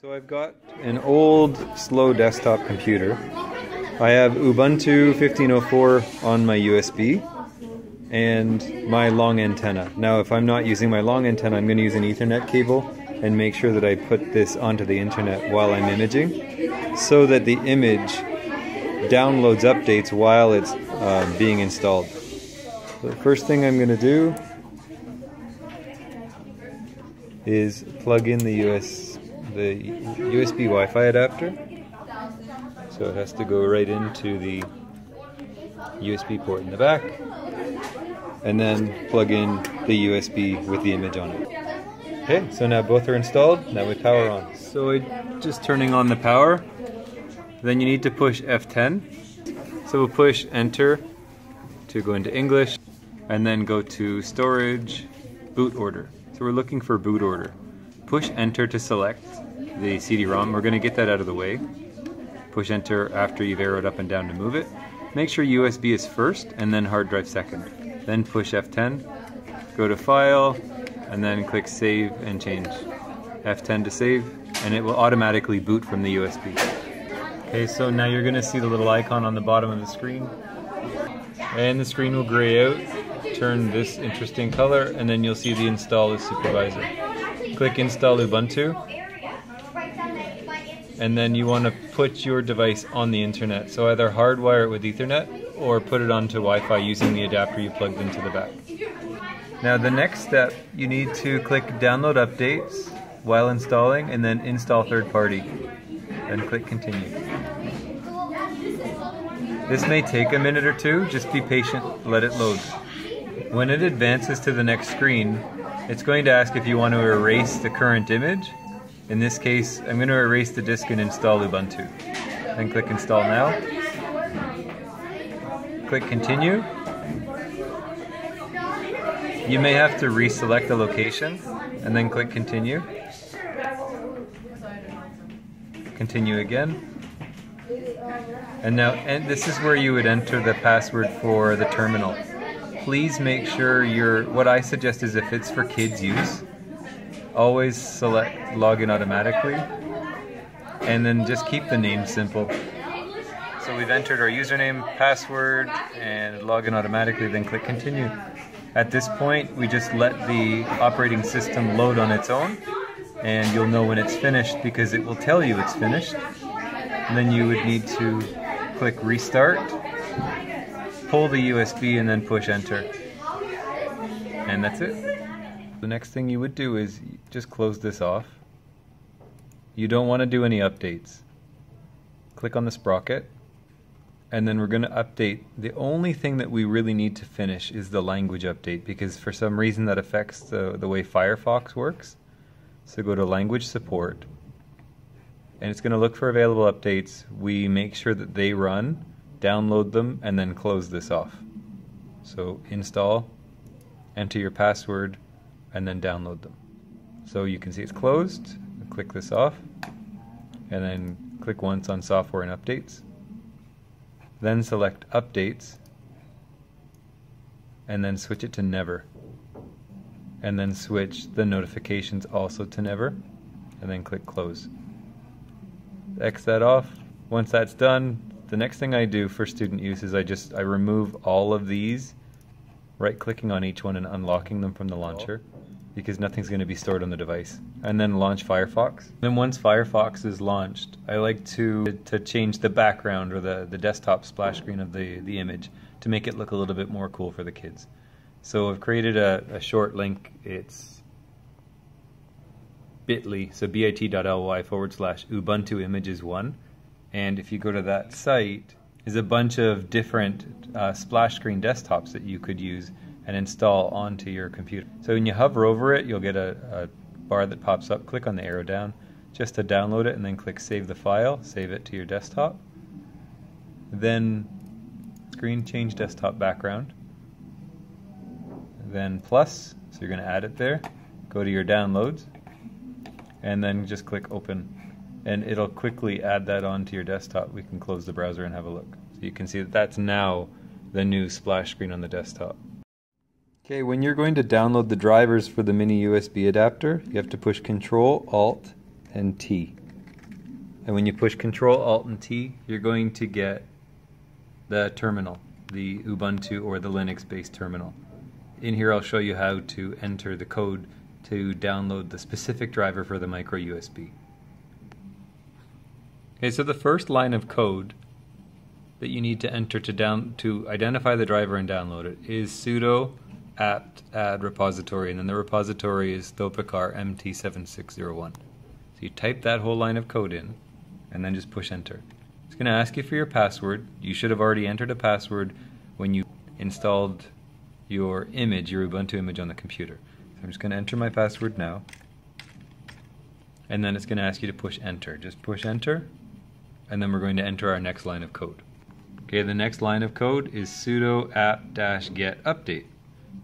So I've got an old, slow desktop computer. I have Ubuntu 15.04 on my USB and my long antenna. Now if I'm not using my long antenna, I'm going to use an Ethernet cable and make sure that I put this onto the internet while I'm imaging so that the image downloads updates while it's being installed. So the first thing I'm going to do is plug in the USB Wi-Fi adapter. So it has to go right into the USB port in the back, and then plug in the USB with the image on it. Okay, so now both are installed. Now we power on. So just turning on the power. Then you need to push F10. So we'll push enter to go into English, and then go to storage, boot order. So we're looking for boot order. Push enter to select the CD-ROM. We're going to get that out of the way. Push enter after you've arrowed up and down to move it. Make sure USB is first and then hard drive second. Then push F10, go to file, and then click save and change. F10 to save, and it will automatically boot from the USB. Okay, so now you're going to see the little icon on the bottom of the screen. And the screen will gray out, turn this interesting color, and then you'll see the install as supervisor. Click install Ubuntu, and then you want to put your device on the internet. So either hardwire it with Ethernet or put it onto Wi-Fi using the adapter you plugged into the back. Now the next step, you need to click download updates while installing, and then install third party. Then click continue. This may take a minute or two, just be patient, let it load. When it advances to the next screen, it's going to ask if you want to erase the current image. In this case, I'm going to erase the disk and install Ubuntu. Then click install now. Click continue. You may have to reselect the location and then click continue. Continue again. And now this is where you would enter the password for the terminal. Please make sure what I suggest is if it's for kids use, always select login automatically, and then just keep the name simple. So we've entered our username, password, and login automatically, then click continue. At this point, we just let the operating system load on its own, and you'll know when it's finished because it will tell you it's finished. And then you would need to click restart, pull the USB, and then push enter. And that's it. The next thing you would do is just close this off. You don't want to do any updates. Click on the sprocket, and then we're going to update. The only thing that we really need to finish is the language update, because for some reason that affects the way Firefox works. So go to language support, and it's going to look for available updates. We make sure that they run, download them, and then close this off. So install, enter your password, and then download them. So you can see it's closed. Click this off, and then click once on software and updates. Then select updates, and then switch it to never. And then switch the notifications also to never, and then click close. X that off. Once that's done, the next thing I do for student use is I remove all of these, right-clicking on each one and unlocking them from the launcher, because nothing's going to be stored on the device. And then launch Firefox. Then once Firefox is launched, I like to change the background or the desktop splash screen of the image to make it look a little bit more cool for the kids. So I've created a short link. It's bit.ly, so bit.ly/Ubuntu images 1. And if you go to that site, there's a bunch of different splash screen desktops that you could use and install onto your computer. So when you hover over it, you'll get a bar that pops up. Click on the arrow down just to download it, and then click save the file, save it to your desktop. Then screen change desktop background. Then plus, so you're going to add it there. Go to your downloads, and then just click open. And it'll quickly add that onto your desktop. We can close the browser and have a look. So you can see that that's now the new splash screen on the desktop. Okay, when you're going to download the drivers for the mini USB adapter, you have to push Control, Alt, and T. And when you push Control Alt and T, you're going to get the terminal, the Ubuntu or the Linux-based terminal. In here I'll show you how to enter the code to download the specific driver for the micro USB. Okay, so the first line of code that you need to enter to identify the driver and download it is sudo apt add repository, and then the repository is Thopicar MT7601. So you type that whole line of code in and then just push enter. It's going to ask you for your password. You should have already entered a password when you installed your image, your Ubuntu image on the computer. So I'm just going to enter my password now, and then it's going to ask you to push enter. Just push enter, and then we're going to enter our next line of code. Okay, the next line of code is sudo apt-get update.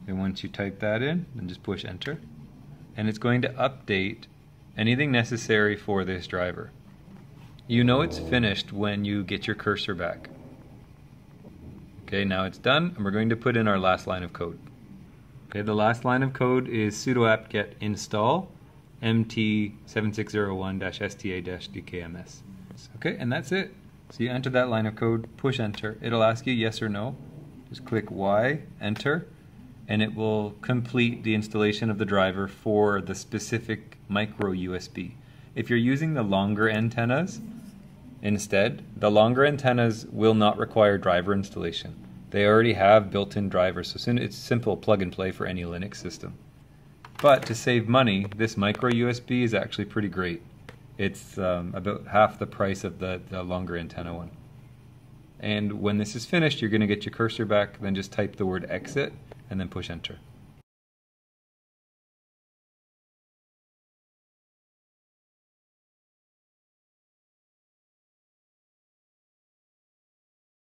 And once you type that in, then just push enter, and it's going to update anything necessary for this driver. You know it's finished when you get your cursor back. Okay, now it's done, and we're going to put in our last line of code. Okay, the last line of code is sudo apt-get install MT7601-sta-dkms. Okay, and that's it. So you enter that line of code, push enter. It'll ask you yes or no. Just click Y, enter, and it will complete the installation of the driver for the specific micro USB. If you're using the longer antennas, instead, the longer antennas will not require driver installation. They already have built-in drivers, so it's simple plug and play for any Linux system. But to save money, this micro USB is actually pretty great. It's about half the price of the longer antenna one. And when this is finished, you're going to get your cursor back, then just type the word exit and then push enter.